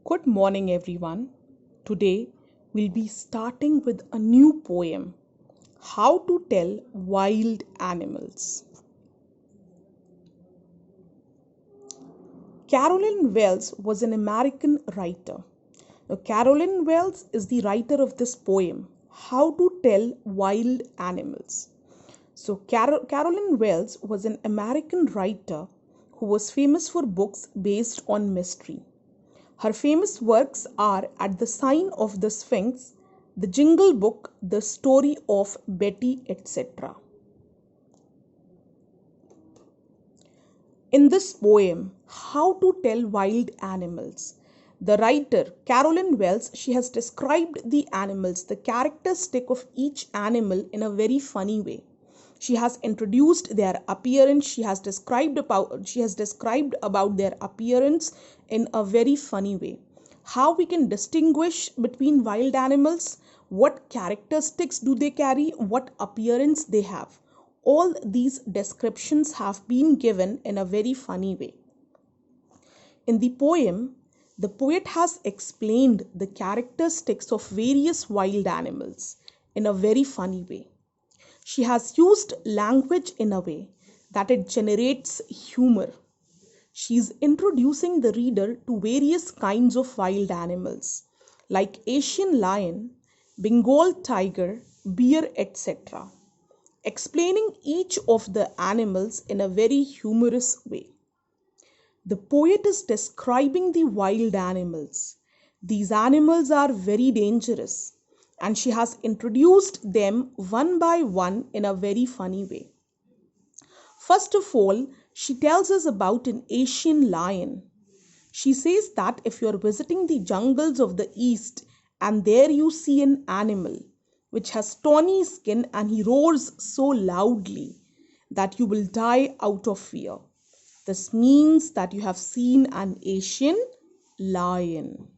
Good morning, everyone. Today we'll be starting with a new poem, How to Tell Wild Animals. Carolyn Wells was an American writer. Now, Carolyn Wells is the writer of this poem, How to Tell Wild Animals. So, Carolyn Wells was an American writer who was famous for books based on mystery. Her famous works are At the Sign of the Sphinx, The Jingle Book, The Story of Betty, etc. In this poem, How to Tell Wild Animals, the writer Carolyn Wells, she has described the animals, the characteristic of each animal in a very funny way. She has introduced their appearance, she has described about their appearance in a very funny way. How we can distinguish between wild animals, what characteristics do they carry, what appearance they have. All these descriptions have been given in a very funny way. In the poem, the poet has explained the characteristics of various wild animals in a very funny way. She has used language in a way that it generates humor. She is introducing the reader to various kinds of wild animals like Asian lion, Bengal tiger, bear, etc., explaining each of the animals in a very humorous way. The poet is describing the wild animals. These animals are very dangerous, and she has introduced them one by one in a very funny way. First of all, she tells us about an Asian lion. She says that if you are visiting the jungles of the east and there you see an animal which has tawny skin and he roars so loudly that you will die out of fear. This means that you have seen an Asian lion.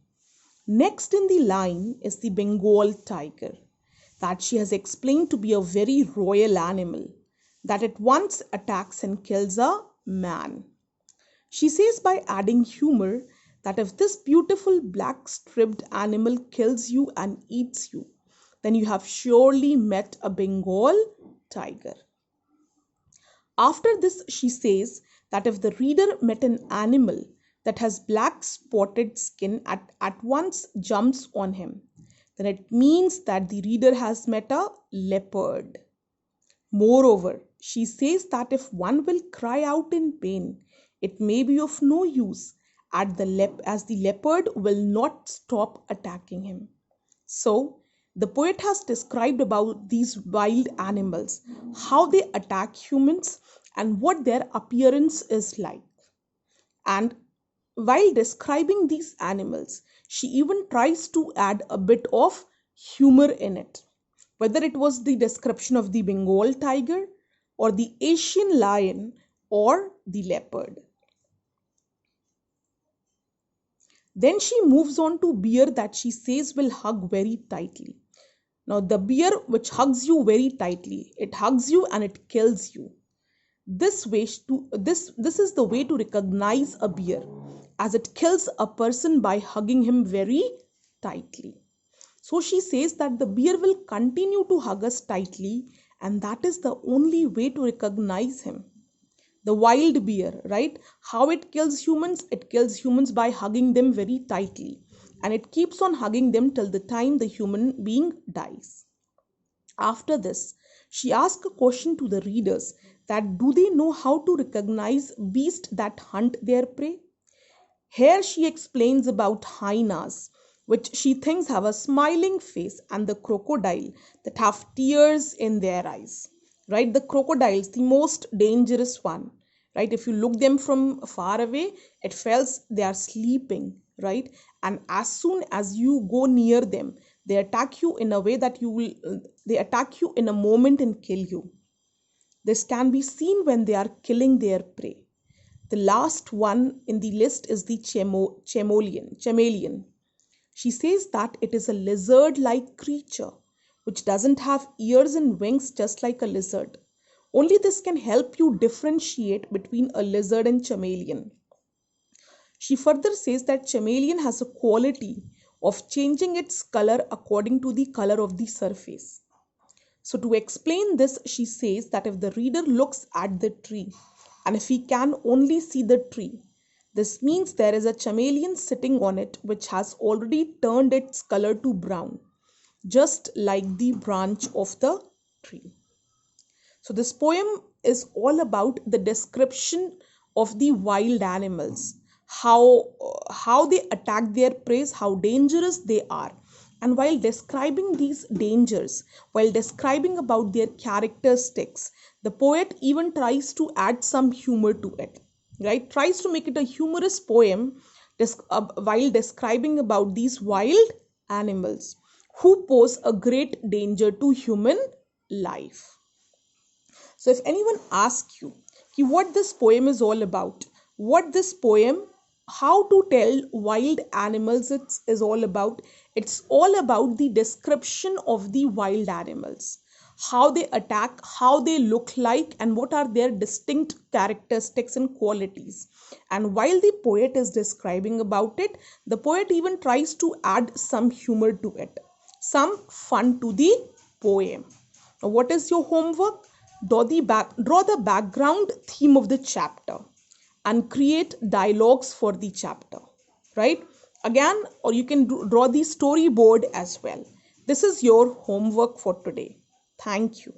Next in the line is the Bengal tiger, that she has explained to be a very royal animal, that it once attacks and kills a man. She says by adding humor that if this beautiful black striped animal kills you and eats you, then you have surely met a Bengal tiger. After this, she says that if the reader met an animal that has black spotted skin at once jumps on him, then it means that the reader has met a leopard. Moreover, she says that if one will cry out in pain, it may be of no use as the leopard will not stop attacking him. So, the poet has described about these wild animals, how they attack humans and what their appearance is like. And while describing these animals, she even tries to add a bit of humor in it. Whether it was the description of the Bengal tiger or the Asian lion or the leopard. Then she moves on to bear that she says will hug very tightly. Now the bear which hugs you very tightly, it hugs you and it kills you. This is the way to recognize a bear, as it kills a person by hugging him very tightly. So she says that the bear will continue to hug us tightly, and that is the only way to recognize him. The wild bear, right? How it kills humans? It kills humans by hugging them very tightly, and it keeps on hugging them till the time the human being dies. After this, she asks a question to the readers that do they know how to recognize beasts that hunt their prey? Here she explains about hyenas, which she thinks have a smiling face, and the crocodile that have tears in their eyes. Right? The crocodiles, the most dangerous one. Right? If you look them from far away, it feels they are sleeping. Right? And as soon as you go near them, they attack you in a way that they attack you in a moment and kill you. This can be seen when they are killing their prey. The last one in the list is the chameleon. She says that it is a lizard-like creature which doesn't have ears and wings just like a lizard. Only this can help you differentiate between a lizard and chameleon. She further says that chameleon has a quality of changing its color according to the color of the surface. So, to explain this, she says that if the reader looks at the tree and if he can only see the tree, this means there is a chameleon sitting on it which has already turned its color to brown, just like the branch of the tree. So, this poem is all about the description of the wild animals, how they attack their prey, how dangerous they are. And while describing these dangers, while describing about their characteristics, the poet even tries to add some humor to it, right? Tries to make it a humorous poem while describing about these wild animals who pose a great danger to human life. So if anyone asks you what this poem is all about, what this poem, how to tell wild animals is all about, it's all about the description of the wild animals, how they attack, how they look like, and what are their distinct characteristics and qualities. And while the poet is describing about it, the poet even tries to add some humor to it, some fun to the poem. Now, what is your homework? Draw the background theme of the chapter and create dialogues for the chapter, right? Again, or you can draw the storyboard as well. This is your homework for today. Thank you.